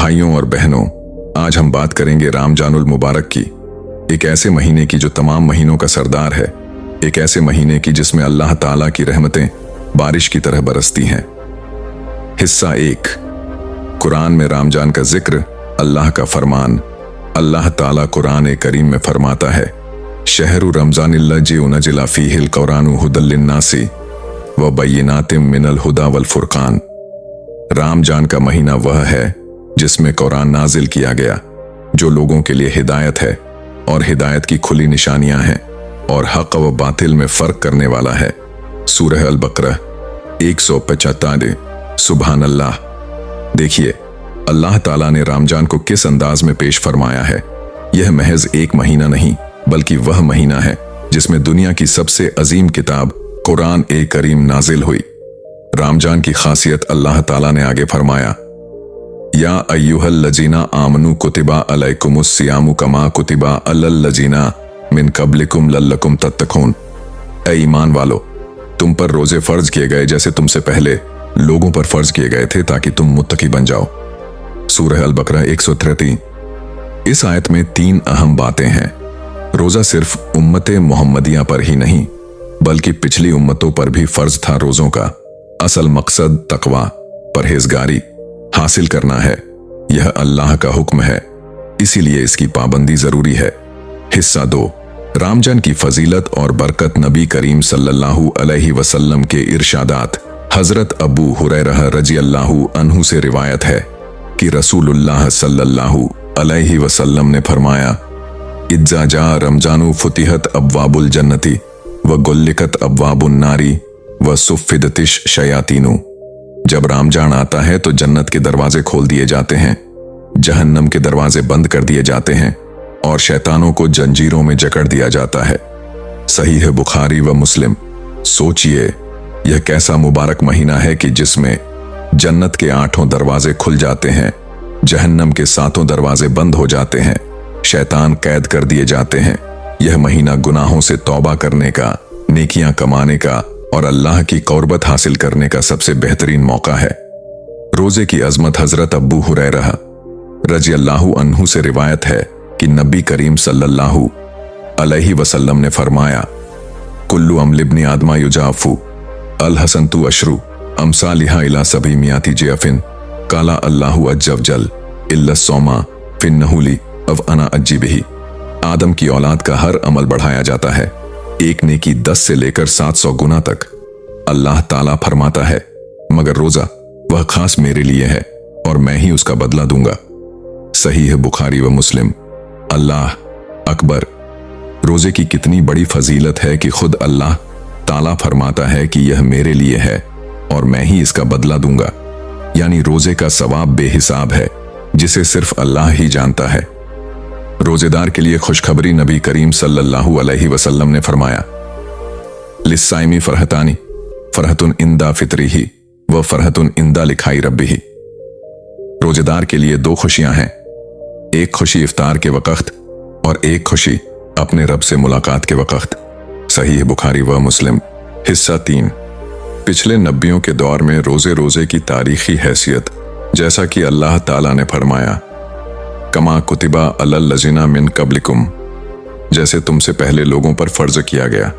भाइयों और बहनों, आज हम बात करेंगे रमजानुल मुबारक की, एक ऐसे महीने की जो तमाम महीनों का सरदार है, एक ऐसे महीने की जिसमें अल्लाह ताला की रहमतें बारिश की तरह बरसती हैं। हिस्सा 1। कुरान में रमजान का जिक्र, अल्लाह का फरमान। अल्लाह ताला कुरान करीम में फरमाता है, शहरु रमजानिल्लज़ी उनज़िला फ़ीहिल क़ुरानु हुदल लिन्नासी व बय्यिनातिम मिनल हुदा वल फ़ुरक़ान। रमजान का महीना वह है जिसमें कुरान नाजिल किया गया, जो लोगों के लिए हिदायत है और हिदायत की खुली निशानियां हैं और हक व बातिल में फर्क करने वाला है। सूरह अल बकरा 175। सुभान अल्लाह। देखिए, अल्लाह ताला ने रमजान को किस अंदाज में पेश फरमाया है। यह महज एक महीना नहीं, बल्कि वह महीना है जिसमें दुनिया की सबसे अजीम किताब कुरान करीम नाजिल हुई। रमजान की खासियत अल्लाह ताला ने आगे फरमाया, या अय्युहल्लज़ीना आमनू कुतिबा अलैकुमुस सियामु कमा कुतिबा अलल्लज़ीना मिन कब्लिकुम लल्लकुम तत्तकून। ऐ ईमान वालो, तुम पर रोजे फर्ज किए गए जैसे तुमसे पहले लोगों पर फर्ज किए गए थे, ताकि तुम मुत्तकी बन जाओ। सूरह अल बकरा 133। इस आयत में 3 अहम बातें हैं। रोजा सिर्फ उम्मते मोहम्मदिया पर ही नहीं, बल्कि पिछली उम्मतों पर भी फर्ज था। रोजों का असल मकसद तकवा, परहेजगारी हासिल करना है। यह अल्लाह का हुक्म है, इसीलिए इसकी पाबंदी जरूरी है। हिस्सा 2। रमजान की फजीलत और बरकत। नबी करीम सल्लल्लाहु अलैहि वसल्लम के इरशादात। हजरत अबू हुरैरा रज़ियल्लाहु अन्हु से रिवायत है कि रसूलुल्लाह सल्लल्लाहु अलैहि वसल्लम ने फरमाया, इज्जा जा रमजानु फुतिहत अब्वाबुल जन्नती व गुल्लिकत अब्वाबुन नारी व सुफ़िदतिश शयातीनु। जब रमजान आता है तो जन्नत के दरवाजे खोल दिए जाते हैं, जहन्नम के दरवाजे बंद कर दिए जाते हैं और शैतानों को जंजीरों में जकड़ दिया जाता है। सही है बुखारी व मुस्लिम। सोचिए, यह कैसा मुबारक महीना है कि जिसमें जन्नत के 8 दरवाजे खुल जाते हैं, जहन्नम के 7 दरवाजे बंद हो जाते हैं, शैतान कैद कर दिए जाते हैं। यह महीना गुनाहों से तौबा करने का, नेकियां कमाने का और अल्लाह की क़ुर्बत हासिल करने का सबसे बेहतरीन मौका है। रोजे की अजमत। हजरत अबू हुरैरा रज़ियल्लाहु अन्हु से रिवायत है कि नबी करीम सल्लल्लाहु अलैहि वसल्लम ने फरमाया, कुल्लु अमल इब्न आदमा युजाफु अल हसनतु अशरु अमसालिहा इला सभी मियाती जयफिन काला अल्लाहु अज्जवजल इल्ला सोमा फिन नहुली अव अना अज्जी बिही। आदम की औलाद का हर अमल बढ़ाया जाता है, एक नेकी 10 से लेकर 700 गुना तक। अल्लाह ताला फरमाता है, मगर रोजा वह खास मेरे लिए है और मैं ही उसका बदला दूंगा। सही है बुखारी व मुस्लिम। अल्लाह अकबर। रोजे की कितनी बड़ी फजीलत है कि खुद अल्लाह ताला फरमाता है कि यह मेरे लिए है और मैं ही इसका बदला दूंगा। यानी रोजे का सवाब बेहिसाब है, जिसे सिर्फ अल्लाह ही जानता है। रोजेदार के लिए खुशखबरी। नबी करीम सल्लल्लाहु अलैहि वसल्लम ने फरमाया, लिस्साइमी फरहतानी, फरहतुन इंदा फितरीही व फरहतुन इंदा लिखाई रब्बिही। रोजेदार के लिए 2 खुशियां हैं, एक खुशी इफ्तार के वक्त और एक खुशी अपने रब से मुलाकात के वक्त। सही है बुखारी व मुस्लिम। हिस्सा 3। पिछले नबियों के दौर में रोजे की तारीखी हैसियत। जैसा कि अल्लाह ताला ने फरमाया, कमा कुतिबा अलल्लज़ीना मिन कब्लिकुम, जैसे तुमसे पहले लोगों पर फर्ज किया गया।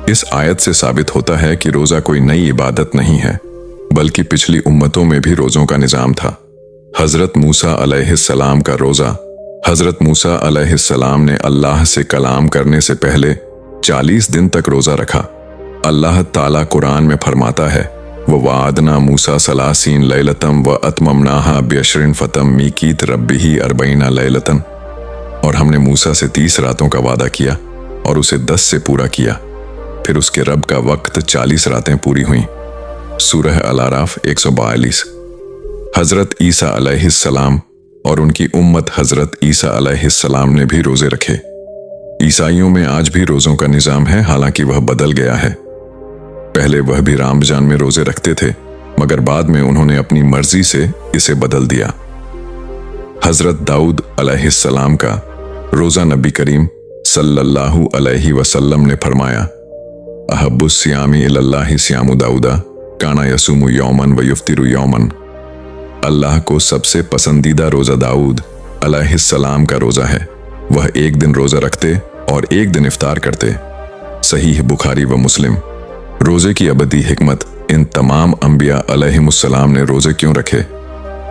इस आयत से साबित होता है कि रोजा कोई नई इबादत नहीं है, बल्कि पिछली उम्मतों में भी रोजों का निजाम था। हजरत मूसा अलैहिस्सलाम का रोजा। हजरत मूसा अलैहिस्सलाम ने अल्लाह से कलाम करने से पहले 40 दिन तक रोजा रखा। अल्लाह ताला कुरान में फरमाता है, व वादना मूसा सलासीन लैलतम व अतममनाहा बिअशरिन फतम मीकीत रब्बिही अरबईना लैलतन। और हमने मूसा से 30 रातों का वादा किया और उसे 10 से पूरा किया, फिर उसके रब का वक्त 40 रातें पूरी हुई। सूरह अल आराफ 142। हजरत ईसा अलैहिस्सलाम और उनकी उम्मत हजरत ईसा अलैहिस्सलाम ने भी रोजे रखे। ईसाइयों में आज भी रोजों का निजाम है, हालांकि वह बदल गया है। पहले वह भी रमजान में रोजे रखते थे, मगर बाद में उन्होंने अपनी मर्जी से इसे बदल दिया। हजरत दाऊद अलैहिस्सलाम का रोजा। नबी करीम सल्लल्लाहु अलैहि वसल्लम ने फरमाया, अहब्बुस सियामी इलल्लाहि सियामु दाऊदा काना यसुमु यौमन व युफ्तिरु यौमन। अल्लाह को सबसे पसंदीदा रोजा दाऊद अलैहिस्सलाम का रोजा है। वह एक दिन रोजा रखते और एक दिन इफ्तार करते। सहीह बुखारी व मुस्लिम। रोजे की अबदी हिकमत। इन तमाम अंबिया अलैहिमुस्सलाम ने रोजे क्यों रखे?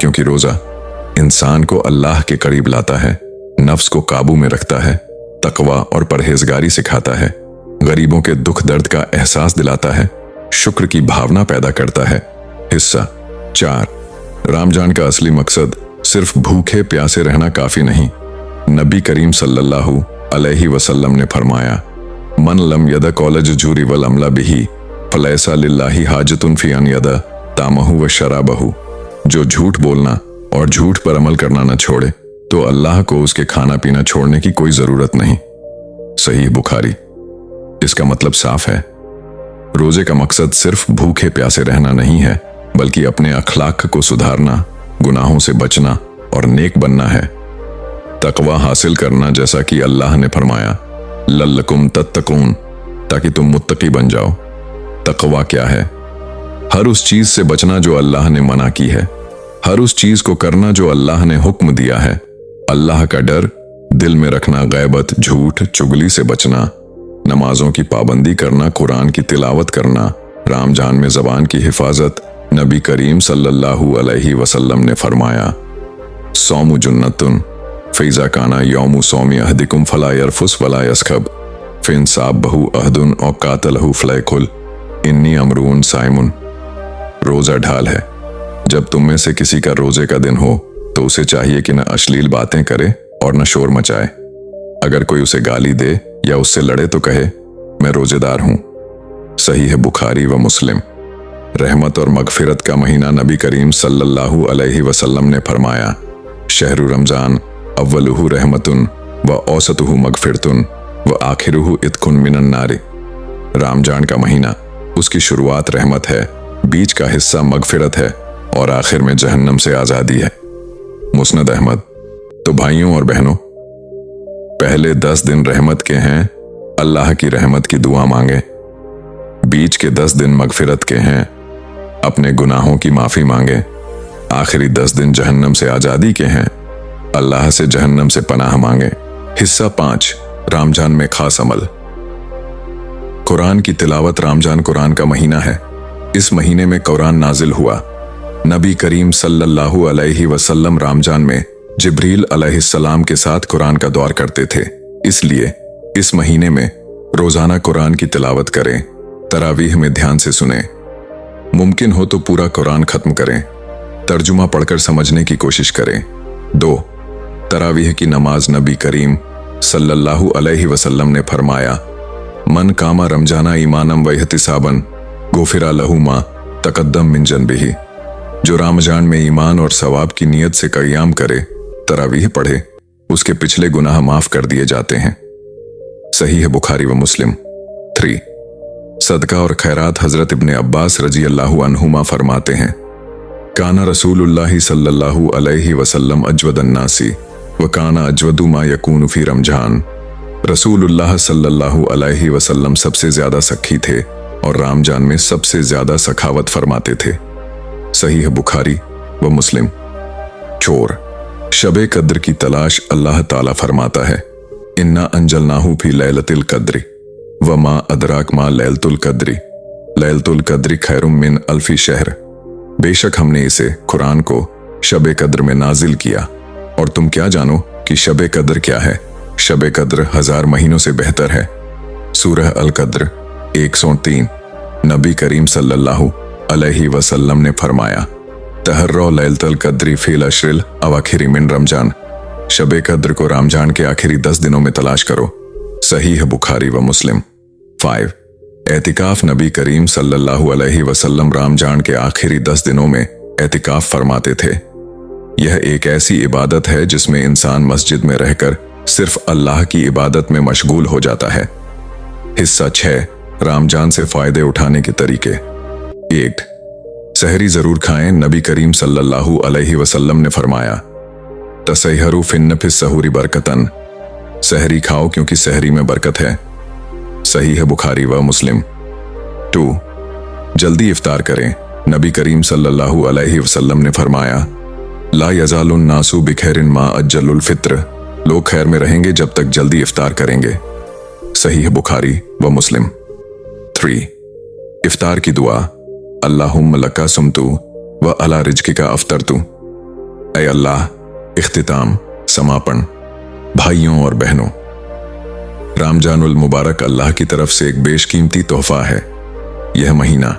क्योंकि रोजा इंसान को अल्लाह के करीब लाता है, नफ्स को काबू में रखता है, तकवा और परहेजगारी सिखाता है, गरीबों के दुख दर्द का एहसास दिलाता है, शुक्र की भावना पैदा करता है। हिस्सा 4। रमजान का असली मकसद सिर्फ भूखे प्यासे रहना काफी नहीं। नबी करीम सल्लल्लाहु अलैहि वसल्लम ने फरमाया, मन लम यदा कॉलेज जूरी वल अमला बिही फलैसा लिल्लाही हाजतुन फी अन यदा तामहु व शराबहु। जो झूठ बोलना और झूठ पर अमल करना न छोड़े तो अल्लाह को उसके खाना पीना छोड़ने की कोई जरूरत नहीं। सही बुखारी। इसका मतलब साफ है, रोजे का मकसद सिर्फ भूखे प्यासे रहना नहीं है, बल्कि अपने अखलाक को सुधारना, गुनाहों से बचना और नेक बनना है। तकवा हासिल करना, जैसा कि अल्लाह ने फरमाया, लल्लकुम तत्तकून, ताकि तुम मुत्तकी बन जाओ। तकवा क्या है? हर उस चीज से बचना जो अल्लाह ने मना की है, हर उस चीज को करना जो अल्लाह ने हुक्म दिया है। अल्लाह का डर दिल में रखना, गैबत, झूठ, चुगली से बचना, नमाजों की पाबंदी करना, कुरान की तिलावत करना, रमजान में ज़बान की हिफाजत। नबी करीम सल्लल्लाहु अलैहि वसल्लम ने फरमाया, सौमु जुन्नतुन फैज़ा काना यौमु सौमी अहदिकुम फला यरफुस वला यसखब फिन साब बहु अहदुन और कातलहु फलैकुल इन्नी अमरून साइमुन। रोजा ढाल है। जब तुम में से किसी का रोजे का दिन हो तो उसे चाहिए कि न अश्लील बातें करे और न शोर मचाए। अगर कोई उसे गाली दे या उससे लड़े तो कहे, मैं रोजेदार हूं। सही है बुखारी व मुस्लिम। रहमत और मगफिरत का महीना। नबी करीम सल्लल्लाहु अलैहि वसल्लम ने फरमाया, शहरु रमजान अव्वलुहु रहमतुन व औसतुहु मगफिरतुन व आखिरुहु इत्कुन मिनन नारी। रमजान का महीना, उसकी शुरुआत रहमत है, बीच का हिस्सा मगफिरत है और आखिर में जहन्नम से आजादी है। मुस्नद अहमद। तो भाइयों और बहनों, पहले 10 दिन रहमत के हैं, अल्लाह की रहमत की दुआ मांगे। बीच के 10 दिन मगफिरत के हैं, अपने गुनाहों की माफी मांगे। आखिरी 10 दिन जहन्नम से आजादी के हैं, अल्लाह से जहन्नम से पनाह मांगे। हिस्सा 5। रमजान में खास अमल। कुरान की तिलावत। रमजान कुरान का महीना है। इस महीने में कुरान नाजिल हुआ। नबी करीम सल्लल्लाहु अलैहि वसल्लम रमजान में जिब्रील अलैहिस्सलाम के साथ कुरान का दौर करते थे। इसलिए इस महीने में रोजाना कुरान की तिलावत करें, तरावीह में ध्यान से सुने। मुमकिन हो तो पूरा कुरान खत्म करें, तर्जुमा पढ़कर समझने की कोशिश करें। 2. तरावीह की नमाज। नबी करीम सल्लल्लाहु अलैहि वसल्लम ने फरमाया, मन कामा रमजाना ईमानम व इहतिसाबन गुफिरा लहू मा तकद्दम मिन जन्बिही। जो रमजान में ईमान और सवाब की नीयत से क़याम करे, तरावीह पढ़े, उसके पिछले गुनाह माफ कर दिए जाते हैं। सही है बुखारी व मुस्लिम। 3. सदका और खैरात। हजरत इब्ने अब्बास रजी अल्लाहु अन्हुमा फरमाते हैं, काना रसूलुल्लाह सल्लल्लाहु अलैहि वसल्लम अजवदन नासी व काना अजवदु मा यकूनु फी रमजान। रसूलुल्लाह सल्लल्लाहु अलैहि वसल्लम सबसे ज्यादा सखी थे और रमजान में सबसे ज्यादा सखावत फरमाते थे। सही है बुखारी व मुस्लिम। चोर। शबे कद्र की तलाश। अल्लाह ताला फरमाता है, इन्ना अंजलनाहु फी लैलतिल कद्री व मा अदराक मा लैलतुल कद्री लैलतुल कद्री खैरुम मिन अल्फी शहर। बेशक हमने इसे, कुरान को, शबे कद्र में नाजिल किया, और तुम क्या जानो कि शबे कद्र क्या है? शबे कद्र 1000 महीनों से बेहतर है। सूरह अल कद्र 103। नबी करीम सल्लल्लाहु अलैहि वसल्लम ने फरमाया, तहर्रो लैलतुल कद्री फील अशरिल अवाखिरी मिन रमजान। शबे कद्र को रमजान के आखिरी 10 दिनों में तलाश करो। सही है बुखारी व मुस्लिम। 5. एतिकाफ। नबी करीम सल्लल्लाहु अलैहि वसल्लम रमजान के आखिरी 10 दिनों में एतिकाफ फरमाते थे। यह एक ऐसी इबादत है जिसमें इंसान मस्जिद में रहकर सिर्फ अल्लाह की इबादत में मशगूल हो जाता है। हिस्सा 6। रमजान से फायदे उठाने के तरीके। 1. सहरी जरूर खाएं। नबी करीम सल्लल्लाहु अलैहि वसल्लम ने फरमाया, तसैहरू फिन्न फिस सहूरी बरकतन। सहरी खाओ क्योंकि सहरी में बरकत है। सही है बुखारी व मुस्लिम। 2. जल्दी इफ्तार करें। नबी करीम सल्लल्लाहु अलैहि वसल्लम ने फरमाया, ला यजालुन नासु बिखैरिन मा अज्जलुल फित्र, लोग खैर में रहेंगे जब तक जल्दी इफ्तार करेंगे। सहीह बुखारी व मुस्लिम। 3. इफ्तार की दुआ। अल्लाहुम्मा लका सुमतु व अला रिज्किका अफ्तरतु। ऐ अल्लाह, इख्तिताम, समापन। भाइयों और बहनों, रमजानुल मुबारक अल्लाह की तरफ से एक बेशकीमती तोहफा है। यह महीना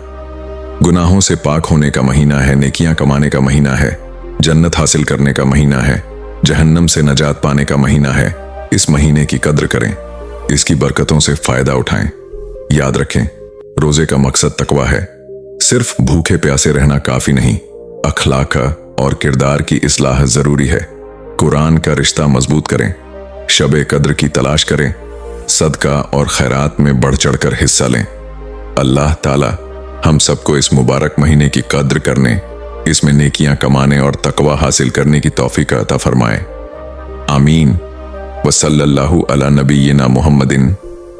गुनाहों से पाक होने का महीना है, नेकियां कमाने का महीना है, जन्नत हासिल करने का महीना है, जहन्नम से नजात पाने का महीना है। इस महीने की कद्र करें, इसकी बरकतों से फायदा उठाएं। याद रखें, रोजे का मकसद तकवा है। सिर्फ भूखे प्यासे रहना काफी नहीं, अखलाक और किरदार की इस्लाह जरूरी है। कुरान का रिश्ता मजबूत करें, शबे कद्र की तलाश करें, सदका और खैरात में बढ़ चढ़कर हिस्सा लें। अल्लाह ताला हम सबको इस मुबारक महीने की कद्र करने, इसमें नेकियां कमाने और तकवा हासिल करने की तौफीक अता फरमाए। आमीन। वसल्लल्लाहु अला नबीना मुहम्मदिन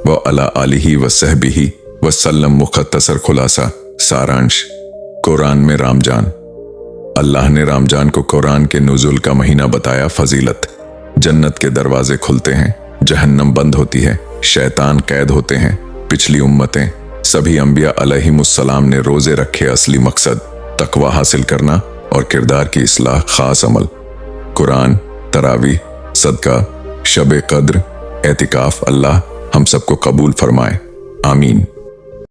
व अला आलिही व सहबिही वसल्लम। मुख्तसर खुलासा, सारांश। कुरान में रमजान। अल्लाह ने रमजान को कुरान के नुज़ुल का महीना बताया। फजीलत। जन्नत के दरवाजे खुलते हैं, जहन्नम बंद होती है, शैतान कैद होते हैं। पिछली उम्मतें, सभी अंबिया अलैहिमुस्सलाम ने रोजे रखे। असली मकसद तकवा हासिल करना और किरदार की इस्लाह, खास अमल। कुरान, तरावी, सदका, शबे कद्र, एतिकाफ। अल्लाह हम सबको कबूल फरमाए। आमीन।